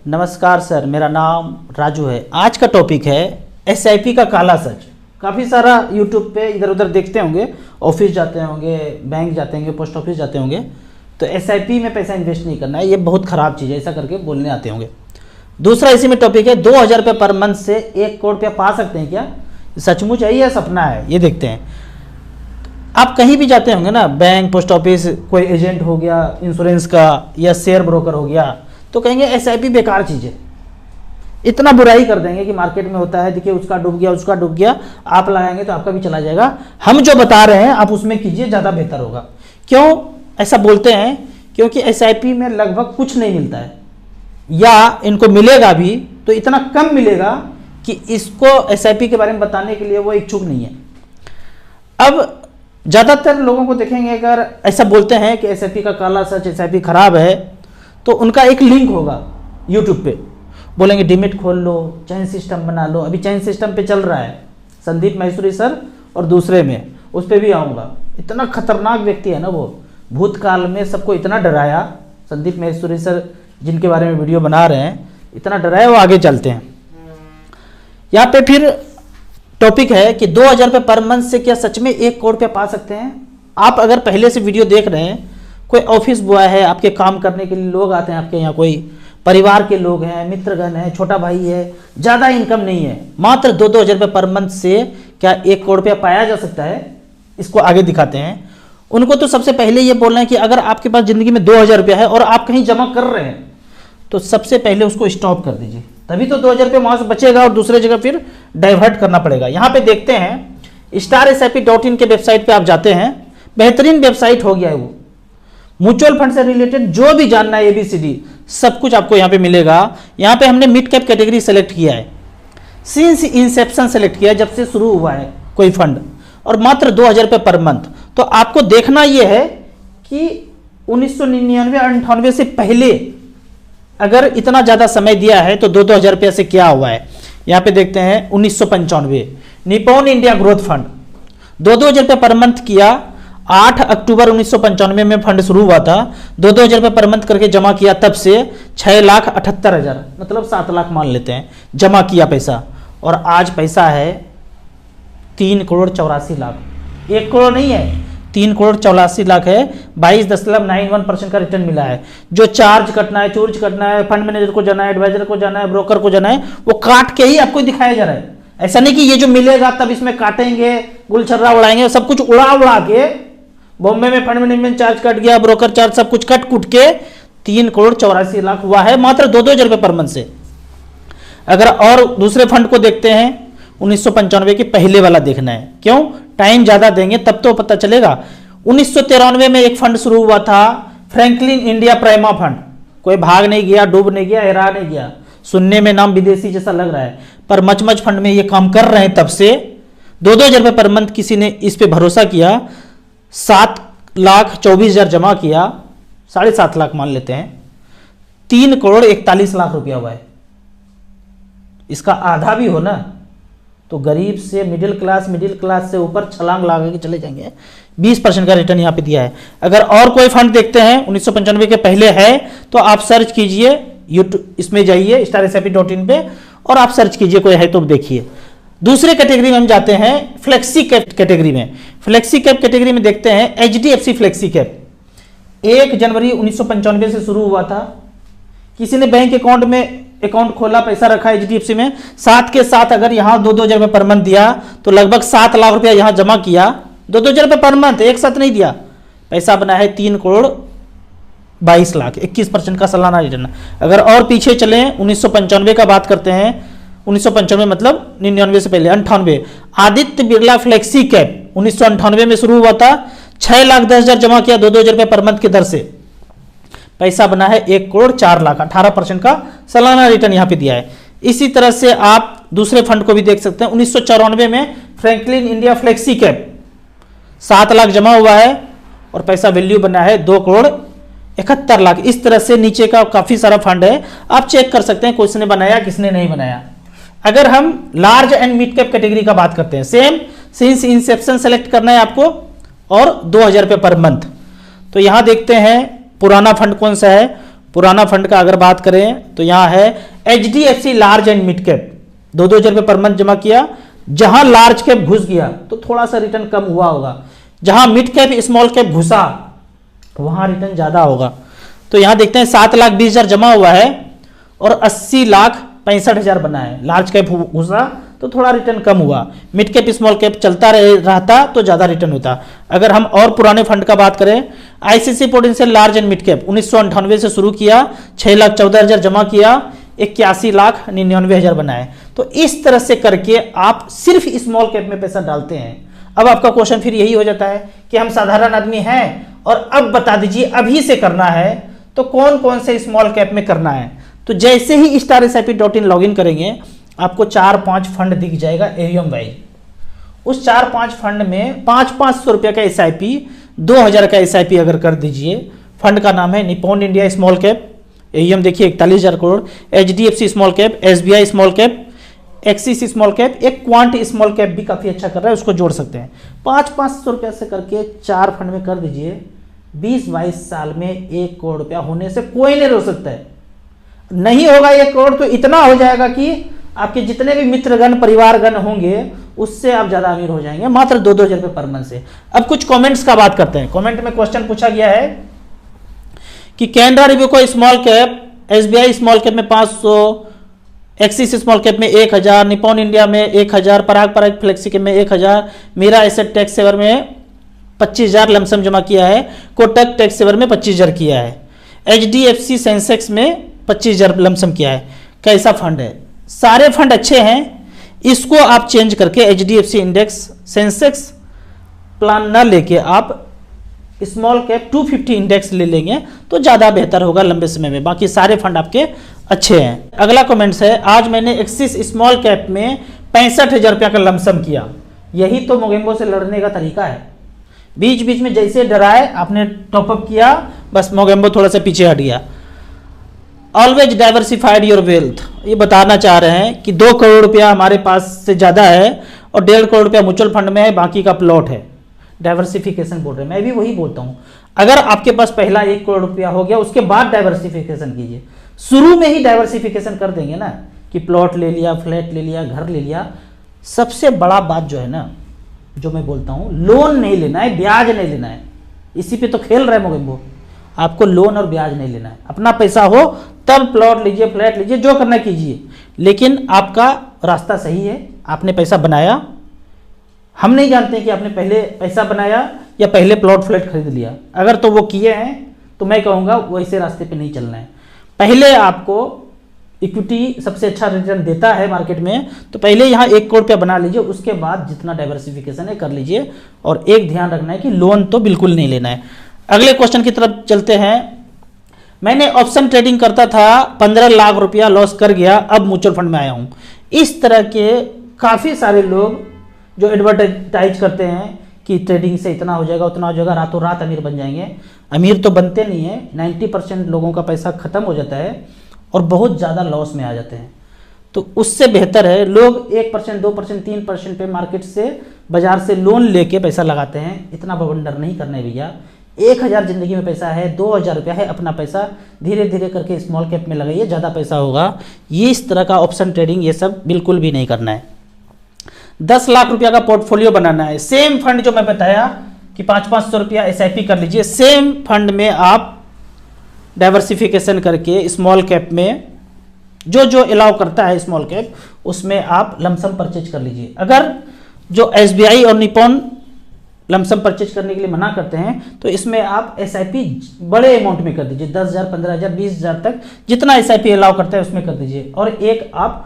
नमस्कार सर, मेरा नाम राजू है। आज का टॉपिक है एसआईपी का काला सच। काफ़ी सारा यूट्यूब पे इधर उधर देखते होंगे, ऑफिस जाते होंगे, बैंक जाते होंगे, पोस्ट ऑफिस जाते होंगे, तो एसआईपी में पैसा इन्वेस्ट नहीं करना है, ये बहुत ख़राब चीज़ है, ऐसा करके बोलने आते होंगे। दूसरा इसी में टॉपिक है 2000 रुपये पर मंथ से 1 करोड़ रुपया पा सकते हैं क्या? सचमुच है या सपना है, ये देखते हैं। आप कहीं भी जाते होंगे ना, बैंक, पोस्ट ऑफिस, कोई एजेंट हो गया इंश्योरेंस का या शेयर ब्रोकर हो गया, तो कहेंगे एसआईपी बेकार चीज़ है। इतना बुराई कर देंगे कि मार्केट में होता है, देखिए उसका डूब गया, उसका डूब गया, आप लगाएंगे तो आपका भी चला जाएगा। हम जो बता रहे हैं आप उसमें कीजिए, ज़्यादा बेहतर होगा। क्यों ऐसा बोलते हैं? क्योंकि एसआईपी में लगभग कुछ नहीं मिलता है, या इनको मिलेगा भी तो इतना कम मिलेगा कि इसको एसआईपी के बारे में बताने के लिए वो इच्छुक नहीं है। अब ज़्यादातर लोगों को देखेंगे, अगर ऐसा बोलते हैं कि एसआईपी का काला सच, एसआईपी खराब है, तो उनका एक लिंक होगा यूट्यूब पे, बोलेंगे डीमेट खोल लो, चैन सिस्टम बना लो। अभी चैन सिस्टम पे चल रहा है संदीप मैसूरी सर, और दूसरे में उस पर भी आऊँगा। इतना खतरनाक व्यक्ति है ना वो, भूतकाल में सबको इतना डराया। संदीप मैसूरी सर जिनके बारे में वीडियो बना रहे हैं, इतना डराया। वो आगे चलते हैं। यहाँ पे फिर टॉपिक है कि 2000 रुपये पर मंथ से क्या सच में 1 करोड़ रुपया पा सकते हैं? आप अगर पहले से वीडियो देख रहे हैं, कोई ऑफिस बॉय है, आपके काम करने के लिए लोग आते हैं आपके यहाँ, कोई परिवार के लोग हैं, मित्रगण है, छोटा भाई है, ज़्यादा इनकम नहीं है, मात्र 2-2 हज़ार रुपये पर मंथ से क्या 1 करोड़ रुपया पाया जा सकता है? इसको आगे दिखाते हैं। उनको तो सबसे पहले ये बोलना है कि अगर आपके पास ज़िंदगी में 2000 रुपया है और आप कहीं जमा कर रहे हैं, तो सबसे पहले उसको स्टॉप कर दीजिए, तभी तो 2000 रुपये वहाँ से बचेगा और दूसरे जगह फिर डाइवर्ट करना पड़ेगा। यहाँ पे देखते हैं StarSIP.in के वेबसाइट पे आप जाते हैं, बेहतरीन वेबसाइट हो गया है वो। म्यूचुअल फंड से रिलेटेड जो भी जानना है, ABCD सब कुछ आपको यहाँ पे मिलेगा। यहाँ पे हमने मिड कैप कैटेगरी सेलेक्ट किया है, सिंस इंसेप्शन सेलेक्ट किया है, जब से शुरू हुआ है कोई फंड, और मात्र 2000 रुपये पर मंथ। तो आपको देखना यह है कि 1999-98 से पहले अगर इतना ज़्यादा समय दिया है तो 2-2 हज़ार रुपये से क्या हुआ है। यहाँ पे देखते हैं 1995 निप्पॉन इंडिया ग्रोथ फंड 2-2 हज़ार रुपये पर मंथ किया। 8 अक्टूबर 1995 में फंड शुरू हुआ था। 2-2 हज़ार रुपये पर मंथ करके जमा किया, तब से 6,78,000 मतलब 7 लाख मान लेते हैं जमा किया पैसा, और आज पैसा है 3,84,00,000। 1 करोड़ नहीं है, 3,84,00,000 है। 22.91% का रिटर्न मिला है। जो चार्ज कटना है, चूर्ज कटना है, फंड मैनेजर को जाना है, एडवाइजर को जाना है, ब्रोकर को जाना है, वो काट के ही आपको दिखाया जा रहा है। ऐसा नहीं कि ये जो मिलेगा तब इसमें काटेंगे, गुलछर्रा उड़ाएंगे, सब कुछ उड़ा के, बॉम्बे में फंड मैनेजमेंट चार्ज कट गया, ब्रोकर चार्ज, सब कुछ कट कुट के 3,84,00,000 हुआ है मात्र 2-2 हज़ार रुपये पर मंथ से। अगर और दूसरे फंड को देखते हैं, 1995 के पहले वाला देखना है। क्यों? टाइम ज़्यादा देंगे तब तो पता चलेगा। 1993 में एक फंड शुरू हुआ था, फ्रैंकलिन इंडिया प्राइमा फंड। कोई भाग नहीं गया, डूब नहीं गया, हेरा नहीं गया। सुनने में नाम विदेशी जैसा लग रहा है, पर मच फंड में ये काम कर रहे हैं तब से। 2-2 हज़ार रुपये पर मंथ किसी ने इस पे भरोसा किया, 7,24,000 जमा किया, 7.5 लाख मान लेते हैं, 3,41,00,000 रुपया हुआ है। इसका आधा भी हो ना तो गरीब से मिडिल क्लास से ऊपर छलांग लगा के चले जाएंगे। 20% का रिटर्न यहाँ पे दिया है। अगर और कोई फंड देखते हैं 1995 के पहले है तो आप सर्च कीजिए, यूट्यूब इसमें जाइए StarSIP.in पे और आप सर्च कीजिए, कोई है तो देखिए। दूसरे कैटेगरी में हम जाते हैं, फ्लेक्सी कैप कैटेगरी में। फ्लेक्सी कैप कैटेगरी में देखते हैं HDFC फ्लेक्सी कैप 1 जनवरी 1995 से शुरू हुआ था। किसी ने बैंक अकाउंट में अकाउंट खोला, पैसा रखा HDFC में, साथ के साथ अगर यहाँ 2-2 हज़ार रुपये पर मंथ दिया तो लगभग 7 लाख रुपया यहाँ जमा किया। 2-2 हज़ार रुपये पर मंथ एक साथ नहीं दिया, पैसा बना है 3,22,00,000, 21% का सालाना रिटर्न। अगर और पीछे चले 1995 का बात करते हैं, 1995 मतलब 99 से पहले 98, आदित्य बिरला फ्लेक्सी कैप 1998 में शुरू हुआ था। 6,10,000 जमा किया 2-2 हज़ार रुपये पर मंथ की दर से, पैसा बना है 1,04,00,000, 18% का सालाना रिटर्न यहाँ पे दिया है। इसी तरह से आप दूसरे फंड को भी देख सकते हैं। 1994 में Franklin India flexi cap 7 lakh जमा हुआ है और पैसा वैल्यू बना है 2,71,00,000। इस तरह से नीचे का काफी सारा फंड है, आप चेक कर सकते हैं किसने बनाया किसने नहीं बनाया। अगर हम large and mid cap category का बात करते हैं, सेम सिंस इंसेप्शन सेलेक्ट करना है आपको और 2,000 रुपये पर मंथ। तो यहां देखते हैं पुराना फंड कौन सा है, पुराना फंड का अगर बात करें तो यहाँ है HDFC large and mid cap, 2,000 रुपये पर मंथ जमा किया। जहां लार्ज कैप घुस गया तो थोड़ा सा रिटर्न कम हुआ होगा, जहां मिड कैप स्मॉल कैप घुसा वहां रिटर्न ज्यादा होगा। तो यहां देखते हैं 7,20,000 जमा हुआ है और 80,65,000 बना है। लार्ज कैप घुसा तो थोड़ा रिटर्न कम हुआ, मिड कैप स्मॉल कैप चलता रहता तो ज्यादा रिटर्न होता। अगर हम और पुराने फंड का बात करें, ICICI prudential large and mid cap 1998 से शुरू किया, 6,14,000 जमा किया, 81,99,000 बनाए। तो इस तरह से करके आप सिर्फ स्मॉल कैप में पैसा डालते हैं। अब आपका क्वेश्चन फिर यही हो जाता है कि हम साधारण आदमी हैं और अब बता दीजिए अभी से करना है तो कौन कौन से स्मॉल कैप में करना है। तो जैसे ही StarSIP.in लॉगिन करेंगे आपको 4-5 फंड दिख जाएगा AUM वाइज। उस 4-5 फंड में 500-500 रुपये का SIP, 2,000 का SIP अगर कर दीजिए। फंड का नाम है Nippon India small cap, AUM देखिए 41,000 crore, HDFC small cap, SBI small cap, axis small cap, एक क्वांट स्मॉल कैप भी काफ़ी अच्छा कर रहा है, उसको जोड़ सकते हैं। 500-500 रुपये से करके 4 फंड में कर दीजिए। 20-22 साल में 1 करोड़ रुपया होने से कोई नहीं रोक सकता है। नहीं होगा 1 करोड़ तो इतना हो जाएगा कि आपके जितने भी मित्रगण परिवारगण होंगे उससे आप ज़्यादा अमीर हो जाएंगे, मात्र 2,000 रुपये पर मंथ से। अब कुछ कॉमेंट्स का बात करते हैं। कॉमेंट में क्वेश्चन पूछा गया है कि कैनरा रिव्यू को small cap, SBI small cap में 500, एक्सिस स्मॉल कैप में 1,000, निप्पॉन इंडिया में 1,000, पराग फ्लेक्सी कैप में 1,000, मीरा एसेट टैक्स सेवर में 25,000 लमसम जमा किया है, कोटक टैक्स सेवर में 25,000 किया है, HDFC सेंसेक्स में 25,000 लमसम किया है। कैसा फंड है? सारे फंड अच्छे हैं। इसको आप चेंज करके HDFC इंडेक्स सेंसेक्स प्लान ना लेके आप स्मॉल कैप 250 इंडेक्स ले लेंगे तो ज़्यादा बेहतर होगा लंबे समय में। बाकी सारे फंड आपके अच्छे हैं। अगला कमेंट्स है, आज मैंने एक्सिस स्मॉल कैप में 65,000 रुपया का लमसम किया। यही तो मोगेम्बो से लड़ने का तरीका है। बीच बीच में जैसे डराए आपने टॉपअप किया, बस मोगेम्बो थोड़ा सा पीछे हट गया। ऑलवेज डाइवर्सिफाइड योर वेल्थ, ये बताना चाह रहे हैं कि 2 करोड़ रुपया हमारे पास से ज़्यादा है और 1.5 करोड़ रुपया म्यूचुअल फंड में है, बाकी का प्लॉट है। डाइवर्सिफिकेशन बोल रहे हैं, मैं भी वही बोलता हूँ। अगर आपके पास पहला 1 करोड़ रुपया हो गया उसके बाद डाइवर्सिफिकेशन कीजिए। शुरू में ही डाइवर्सिफिकेशन कर देंगे ना कि प्लॉट ले लिया, फ्लैट ले लिया, घर ले लिया। सबसे बड़ा बात जो है ना, जो मैं बोलता हूँ, लोन नहीं लेना है, ब्याज नहीं लेना है। इसी पे तो खेल रहा है मोगेम्बो। आपको लोन और ब्याज नहीं लेना है। अपना पैसा हो तब प्लॉट लीजिए, फ्लैट लीजिए, जो करना कीजिए, लेकिन आपका रास्ता सही है। आपने पैसा बनाया, हम नहीं जानते कि आपने पहले पैसा बनाया या पहले प्लॉट फ्लैट खरीद लिया। अगर तो वो किए हैं तो मैं कहूँगा वैसे रास्ते पे नहीं चलना है। पहले आपको इक्विटी सबसे अच्छा रिटर्न देता है मार्केट में, तो पहले यहाँ 1 करोड़ रुपया बना लीजिए, उसके बाद जितना डाइवर्सिफिकेशन है कर लीजिए। और एक ध्यान रखना है कि लोन तो बिल्कुल नहीं लेना है। अगले क्वेश्चन की तरफ चलते हैं। मैंने ऑप्शन ट्रेडिंग करता था, 15 लाख रुपया लॉस कर गया, अब म्यूचुअल फंड में आया हूँ। इस तरह के काफ़ी सारे लोग जो एडवर्टाइज करते हैं कि ट्रेडिंग से इतना हो जाएगा, उतना हो जाएगा, रातों रात अमीर बन जाएंगे। अमीर तो बनते नहीं है, 90% लोगों का पैसा खत्म हो जाता है और बहुत ज़्यादा लॉस में आ जाते हैं। तो उससे बेहतर है लोग 1%, 2%, 3% पे मार्केट से, बाजार से लोन लेके पैसा लगाते हैं। इतना बवंडर नहीं करना है भैया। 1,000 जिंदगी में पैसा है, 2,000 रुपया है, अपना पैसा धीरे धीरे करके स्मॉल कैप में लगाइए, ज़्यादा पैसा होगा। ये इस तरह का ऑप्शन ट्रेडिंग ये सब बिल्कुल भी नहीं करना है। 10 लाख रुपया का पोर्टफोलियो बनाना है। सेम फंड जो मैं बताया कि 500-500 रुपया SIP कर लीजिए, सेम फंड में आप डाइवर्सिफिकेशन करके स्मॉल कैप में जो जो अलाउ करता है स्मॉल कैप, उसमें आप लमसम परचेज कर लीजिए। अगर जो SBI और निप्पॉन लमसम परचेज करने के लिए मना करते हैं तो इसमें आप SIP बड़े अमाउंट में कर दीजिए, 10,000, 15,000, 20,000 तक जितना SIP अलाउ करता है उसमें कर दीजिए। और एक आप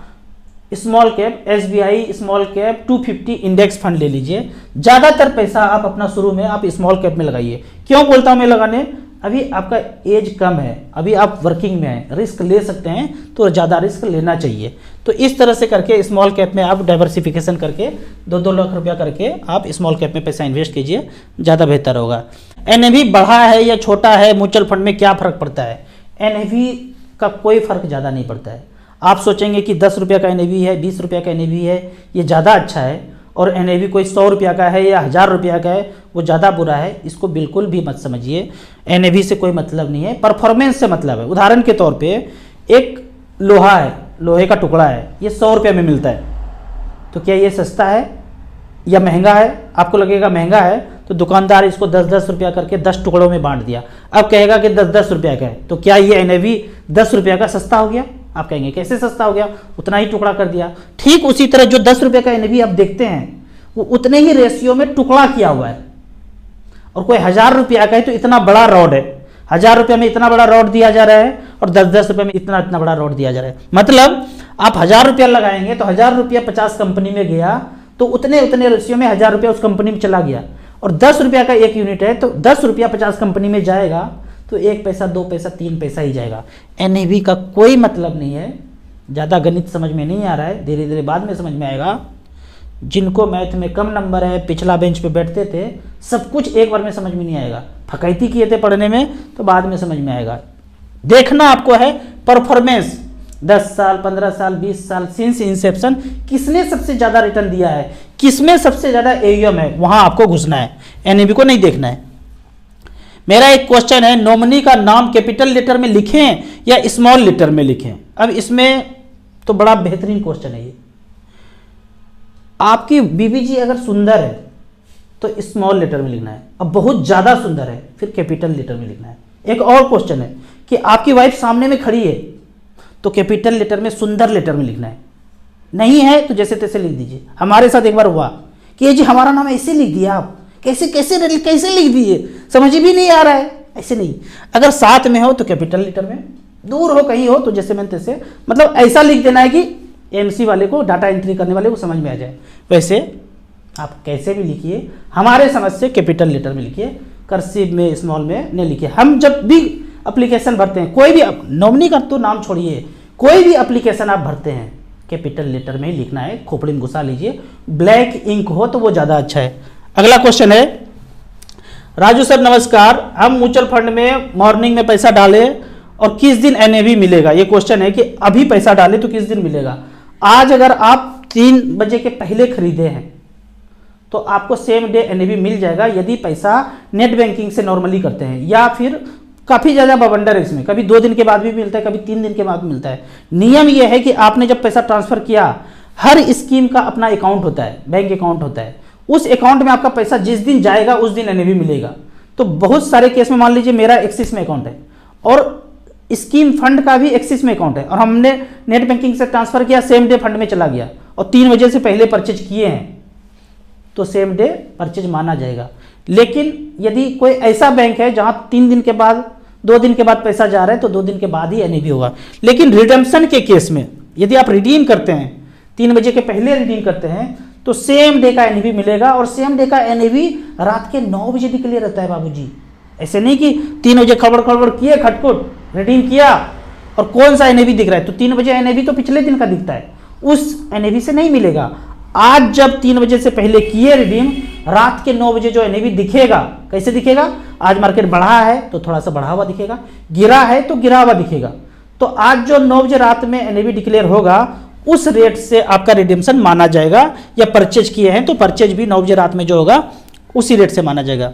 small cap SBI small cap 250 index fund ले लीजिए। ज़्यादातर पैसा आप अपना शुरू में आप स्मॉल कैप में लगाइए। क्यों बोलता हूँ मैं लगाने? अभी आपका एज कम है, अभी आप वर्किंग में हैं, रिस्क ले सकते हैं, तो ज़्यादा रिस्क लेना चाहिए। तो इस तरह से करके स्मॉल कैप में आप डाइवर्सिफिकेशन करके 2-2 लाख रुपया करके आप स्मॉल कैप में पैसा इन्वेस्ट कीजिए, ज़्यादा बेहतर होगा। NAV बढ़ा है या छोटा है, म्यूचुअल फंड में क्या फ़र्क पड़ता है? NAV का कोई फ़र्क ज़्यादा नहीं पड़ता है। आप सोचेंगे कि 10 रुपये का NAV है, 20 रुपये का NAV है, ये ज़्यादा अच्छा है, और एनएवी कोई 100 रुपया का है या 1000 रुपया का है वो ज़्यादा बुरा है, इसको बिल्कुल भी मत समझिए। एनएवी से कोई मतलब नहीं है, परफॉर्मेंस से मतलब है। उदाहरण के तौर पे एक लोहा है, लोहे का टुकड़ा है, ये 100 रुपये में मिलता है, तो क्या ये सस्ता है या महंगा है? आपको लगेगा महंगा है, तो दुकानदार इसको 10-10 रुपया करके 10 टुकड़ों में बांट दिया, अब कहेगा कि 10-10 रुपया का है, तो क्या ये एनएवी 10 रुपया का सस्ता हो गया? आप कहेंगे कैसे सस्ता हो गया, उतना ही टुकड़ा कर दिया। ठीक उसी तरह जो 10 रुपये का एनएवी आप देखते हैं वो उतने ही रेशियो में टुकड़ा किया हुआ है। और कोई 1000 रुपया का है तो इतना बड़ा रॉड है, 1000 रुपये में इतना बड़ा रॉड दिया जा रहा है और 10-10 रुपये में इतना इतना बड़ा रॉड दिया जा रहा है। मतलब आप 1000 रुपया लगाएंगे तो 1000 रुपया 50 कंपनी में गया तो उतने उतने रेशियो में 1000 रुपया उस कंपनी में चला गया। और 10 रुपया का एक यूनिट है तो 10 रुपया 50 कंपनी में जाएगा तो 1 पैसा 2 पैसा 3 पैसा ही जाएगा। एनएवी का कोई मतलब नहीं है। ज़्यादा गणित समझ में नहीं आ रहा है, धीरे धीरे बाद में समझ में आएगा। जिनको मैथ में कम नंबर है, पिछला बेंच पे बैठते थे, सब कुछ एक बार में समझ में नहीं आएगा। फकैती किए थे पढ़ने में तो बाद में समझ में आएगा। देखना आपको है परफॉर्मेंस, 10 साल 15 साल 20 साल सिंस इंसेप्शन किसने सबसे ज़्यादा रिटर्न दिया है, किसमें सबसे ज़्यादा एयूएम है, वहाँ आपको घुसना है, एनएवी को नहीं देखना है। मेरा एक क्वेश्चन है, नॉमिनी का नाम कैपिटल लेटर में लिखें या स्मॉल लेटर में लिखें? अब इसमें तो बड़ा बेहतरीन क्वेश्चन है ये। आपकी बीबी जी अगर सुंदर है तो स्मॉल लेटर में लिखना है, अब बहुत ज़्यादा सुंदर है फिर कैपिटल लेटर में लिखना है। एक और क्वेश्चन है कि आपकी वाइफ सामने में खड़ी है तो कैपिटल लेटर में सुंदर लेटर में लिखना है, नहीं है तो जैसे तैसे लिख दीजिए। हमारे साथ एक बार हुआ कि ये जी हमारा नाम ऐसे लिख दिया, आप कैसे कैसे कैसे लिख दिए, समझ भी नहीं आ रहा है। ऐसे नहीं, अगर साथ में हो तो कैपिटल लेटर में, दूर हो कहीं हो तो जैसे मैंने तैसे, मतलब ऐसा लिख देना है कि एमसी वाले को, डाटा एंट्री करने वाले को समझ में आ जाए। वैसे आप कैसे भी लिखिए, हमारे समझ से कैपिटल लेटर में लिखिए, कर्सिव में स्मॉल में नहीं लिखिए। हम जब भी एप्लीकेशन भरते हैं, कोई भी नॉमिनी का तो नाम छोड़िए, कोई भी एप्लीकेशन आप भरते हैं कैपिटल लेटर में ही लिखना है। खोपड़ी में घुसा लीजिए, ब्लैक इंक हो तो वो ज़्यादा अच्छा है। अगला क्वेश्चन है, राजू सर नमस्कार, हम म्यूचुअल फंड में मॉर्निंग में पैसा डालें और किस दिन एनएवी मिलेगा? ये क्वेश्चन है कि अभी पैसा डालें तो किस दिन मिलेगा। आज अगर आप 3 बजे के पहले खरीदे हैं तो आपको सेम डे एनएवी मिल जाएगा, यदि पैसा नेट बैंकिंग से नॉर्मली करते हैं, या फिर काफ़ी ज़्यादा बवंडर है इसमें, कभी 2 दिन के बाद भी मिलता है, कभी 3 दिन के बाद मिलता है। नियम यह है कि आपने जब पैसा ट्रांसफ़र किया, हर स्कीम का अपना अकाउंट होता है, बैंक अकाउंट होता है, उस अकाउंट में आपका पैसा जिस दिन जाएगा उस दिन एनएवी मिलेगा। तो बहुत सारे केस में मान लीजिए मेरा एक्सिस में अकाउंट है और स्कीम फंड का भी एक्सिस में अकाउंट है और हमने नेट बैंकिंग से ट्रांसफर किया, सेम डे फंड में चला गया और 3 बजे से पहले परचेज किए हैं तो सेम डे परचेज माना जाएगा। लेकिन यदि कोई ऐसा बैंक है जहां 3 दिन के बाद 2 दिन के बाद पैसा जा रहा है तो 2 दिन के बाद ही एनएवी होगा। लेकिन रिडेम्पशन के केस में यदि आप रिडीम करते हैं, 3 बजे के पहले रिडीम करते हैं तो सेम डे का एनएवी मिलेगा। और सेम डे का एनएवी रात के 9 बजे डिक्लेयर रहता है बाबूजी। ऐसे नहीं कि 3 बजे खबड़ खबड़ किए, खटखुट रिडीम किया और कौन सा एनएवी दिख रहा है, तो 3 बजे एनएवी तो पिछले दिन का दिखता है, उस एनएवी से नहीं मिलेगा। आज जब 3 बजे से पहले किए रिडीम, रात के 9 बजे जो एनएवी दिखेगा, कैसे दिखेगा? आज मार्केट बढ़ा है तो थोड़ा सा बढ़ा हुआ दिखेगा, गिरा है तो गिरा हुआ दिखेगा। तो आज जो 9 बजे रात में एनएवी डिक्लेयर होगा उस रेट से आपका रिडीम्शन माना जाएगा, या परचेज किए हैं तो परचेज भी 9 बजे रात में जो होगा उसी रेट से माना जाएगा।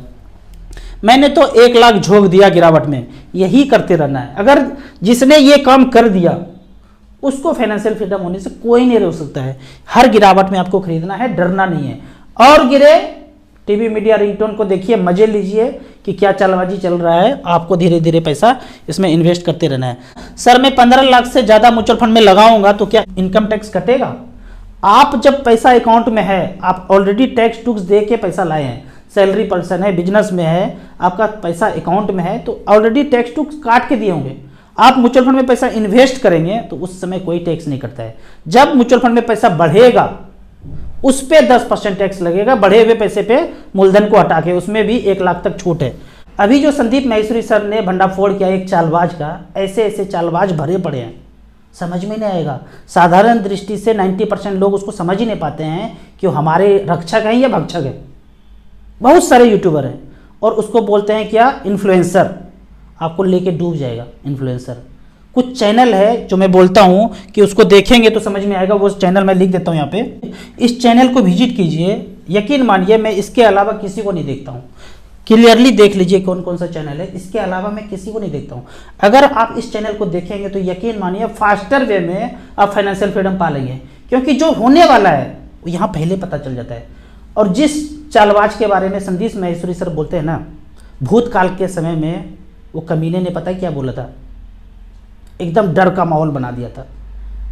मैंने तो 1 लाख झोंक दिया गिरावट में, यही करते रहना है। अगर जिसने ये काम कर दिया उसको फाइनेंशियल फ्रीडम होने से कोई नहीं रोक सकता है। हर गिरावट में आपको खरीदना है, डरना नहीं है। और गिरे टीवी मीडिया रिंगटोन को देखिए, मजे लीजिए कि क्या चालबाजी चल रहा है, आपको धीरे धीरे पैसा इसमें इन्वेस्ट करते रहना है। सर मैं 15 लाख से ज़्यादा म्यूचुअल फंड में लगाऊंगा तो क्या इनकम टैक्स कटेगा? आप जब पैसा अकाउंट में है, आप ऑलरेडी टैक्स टूक्स दे के पैसा लाए हैं, सैलरी पर्सन है, बिजनेस में है, आपका पैसा अकाउंट में है तो ऑलरेडी टैक्स टूक्स काट के दिए होंगे। आप म्यूचुअल फंड में पैसा इन्वेस्ट करेंगे तो उस समय कोई टैक्स नहीं कटता है। जब म्यूचुअल फंड में पैसा बढ़ेगा उस पे 10% टैक्स लगेगा, बढ़े हुए पैसे पे मूलधन को हटा के, उसमें भी 1 लाख तक छूट है। अभी जो संदीप महेश्वरी सर ने भंडाफोड़ किया एक चालबाज का, ऐसे ऐसे चालबाज भरे पड़े हैं, समझ में नहीं आएगा। साधारण दृष्टि से 90% लोग उसको समझ ही नहीं पाते हैं कि वो हमारे रक्षक हैं या भक्षक है। बहुत सारे यूट्यूबर हैं और उसको बोलते हैं क्या, इन्फ्लुएंसर। आपको लेके डूब जाएगा इन्फ्लुएंसर। कुछ चैनल है जो मैं बोलता हूँ कि उसको देखेंगे तो समझ में आएगा, वो चैनल मैं लिख देता हूँ यहाँ पे। इस चैनल को विजिट कीजिए, यकीन मानिए मैं इसके अलावा किसी को नहीं देखता हूँ। क्लियरली देख लीजिए कौन कौन सा चैनल है, इसके अलावा मैं किसी को नहीं देखता हूँ। अगर आप इस चैनल को देखेंगे तो यकीन मानिए फास्टर वे में आप फाइनेंशियल फ्रीडम पालेंगे, क्योंकि जो होने वाला है वो यहाँ पहले पता चल जाता है। और जिस चालबाज के बारे में संदीप माहेश्वरी सर बोलते हैं ना, भूतकाल के समय में वो कमीने ने पता क्या बोला था, एकदम डर का माहौल बना दिया था।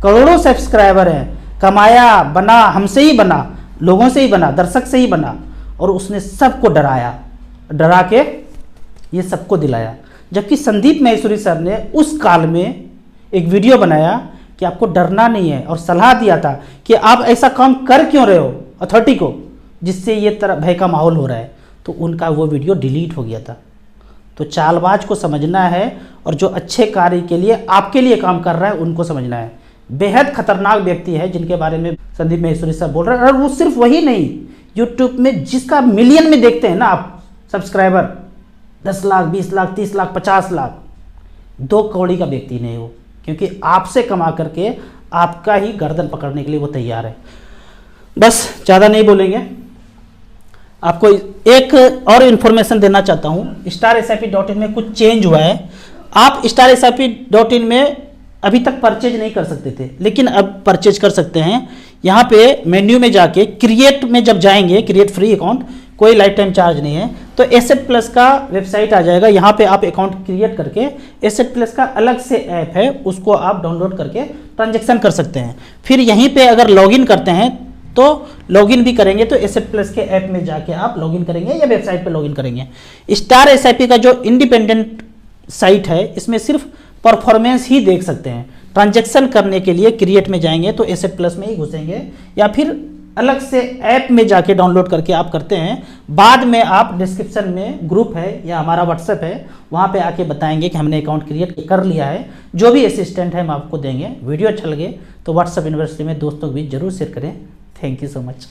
करोड़ों सब्सक्राइबर हैं, कमाया, बना, हमसे ही बना, लोगों से ही बना, दर्शक से ही बना, और उसने सबको डराया, डरा के ये सबको दिलाया। जबकि संदीप माहेश्वरी सर ने उस काल में एक वीडियो बनाया कि आपको डरना नहीं है, और सलाह दिया था कि आप ऐसा काम कर क्यों रहे हो अथॉरिटी को, जिससे ये तरह भय का माहौल हो रहा है। तो उनका वो वीडियो डिलीट हो गया था। तो चालबाज को समझना है, और जो अच्छे कार्य के लिए आपके लिए काम कर रहा है उनको समझना है। बेहद खतरनाक व्यक्ति है जिनके बारे में संदीप माहेश्वरी सर बोल रहे हैं। और वो सिर्फ वही नहीं, यूट्यूब में जिसका मिलियन में देखते हैं ना आप सब्सक्राइबर, 10 लाख, 20 लाख, 30 लाख, 50 लाख, 2 कौड़ी का व्यक्ति नहीं वो, क्योंकि आपसे कमा करके आपका ही गर्दन पकड़ने के लिए वो तैयार है। बस ज़्यादा नहीं बोलेंगे। आपको एक और इन्फॉर्मेशन देना चाहता हूँ, StarSIP.in में कुछ चेंज हुआ है। आप StarSIP.in में अभी तक परचेज नहीं कर सकते थे, लेकिन अब परचेज कर सकते हैं। यहाँ पे मेन्यू में जाके क्रिएट में जब जाएंगे, क्रिएट फ्री अकाउंट, कोई लाइफ टाइम चार्ज नहीं है, तो एसेट प्लस का वेबसाइट आ जाएगा। यहाँ पे आप अकाउंट क्रिएट करके एसेट प्लस का अलग से ऐप है, उसको आप डाउनलोड करके ट्रांजेक्शन कर सकते हैं। फिर यहीं पे अगर लॉगिन करते हैं तो लॉगिन भी करेंगे तो एसेट प्लस के ऐप में जाके आप लॉगिन करेंगे या वेबसाइट पे लॉगिन करेंगे। StarSIP का जो इंडिपेंडेंट साइट है, इसमें सिर्फ परफॉर्मेंस ही देख सकते हैं। ट्रांजैक्शन करने के लिए क्रिएट में जाएंगे तो एसेट प्लस में ही घुसेंगे, या फिर अलग से ऐप में जाके डाउनलोड करके आप करते हैं। बाद में आप डिस्क्रिप्शन में ग्रुप है या हमारा व्हाट्सएप है, वहाँ पे आके बताएंगे कि हमने अकाउंट क्रिएट कर लिया है। जो भी असिस्टेंट है हम आपको देंगे। वीडियो अच्छा लगे तो व्हाट्सएप यूनिवर्सिटी में दोस्तों के बीच जरूर शेयर करें। Thank you so much.